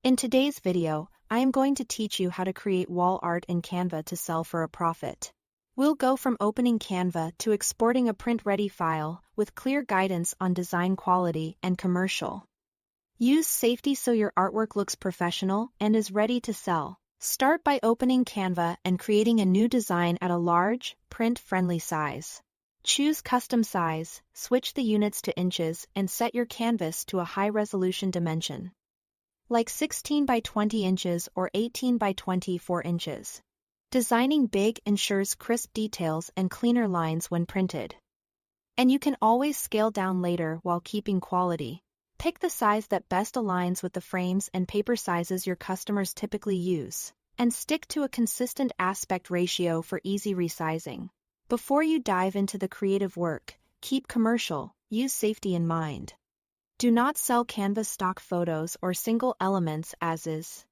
In today's video, I am going to teach you how to create wall art in Canva to sell for a profit. We'll go from opening Canva to exporting a print-ready file with clear guidance on design quality and commercial. Use safety so your artwork looks professional and is ready to sell. Start by opening Canva and creating a new design at a large, print-friendly size. Choose custom size, switch the units to inches, and set your canvas to a high-resolution dimension, like 16 by 20 inches or 18 by 24 inches. Designing big ensures crisp details and cleaner lines when printed. And you can always scale down later while keeping quality. Pick the size that best aligns with the frames and paper sizes your customers typically use, and stick to a consistent aspect ratio for easy resizing. Before you dive into the creative work, keep commercial, use safety in mind. Do not sell Canva stock photos or single elements as is.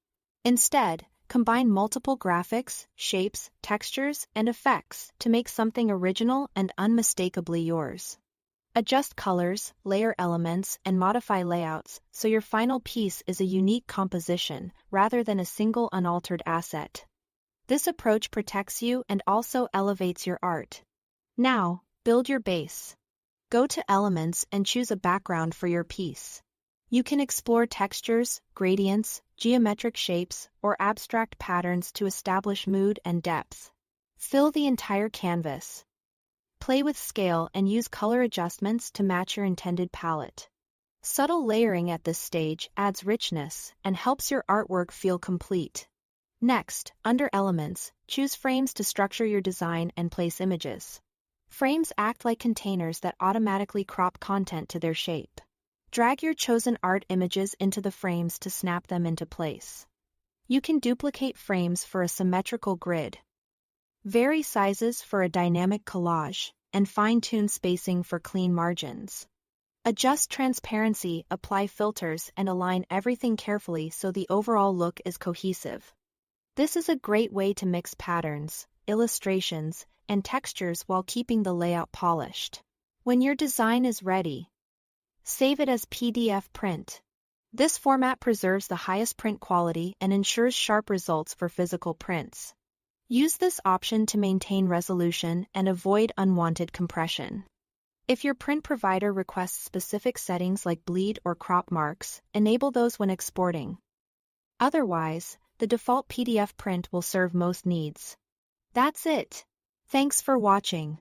Instead, combine multiple graphics, shapes, textures, and effects to make something original and unmistakably yours. Adjust colors, layer elements, and modify layouts so your final piece is a unique composition rather than a single unaltered asset. This approach protects you and also elevates your art. Now, build your base. Go to Elements and choose a background for your piece. You can explore textures, gradients, geometric shapes, or abstract patterns to establish mood and depth. Fill the entire canvas. Play with scale and use color adjustments to match your intended palette. Subtle layering at this stage adds richness and helps your artwork feel complete. Next, under Elements, choose Frames to structure your design and place images. Frames act like containers that automatically crop content to their shape. Drag your chosen art images into the frames to snap them into place. You can duplicate frames for a symmetrical grid, vary sizes for a dynamic collage, and fine-tune spacing for clean margins. Adjust transparency, apply filters, and align everything carefully so the overall look is cohesive. This is a great way to mix patterns, illustrations, and textures while keeping the layout polished. When your design is ready, save it as PDF print. This format preserves the highest print quality and ensures sharp results for physical prints. Use this option to maintain resolution and avoid unwanted compression. If your print provider requests specific settings like bleed or crop marks, enable those when exporting. Otherwise, the default PDF print will serve most needs. That's it. Thanks for watching.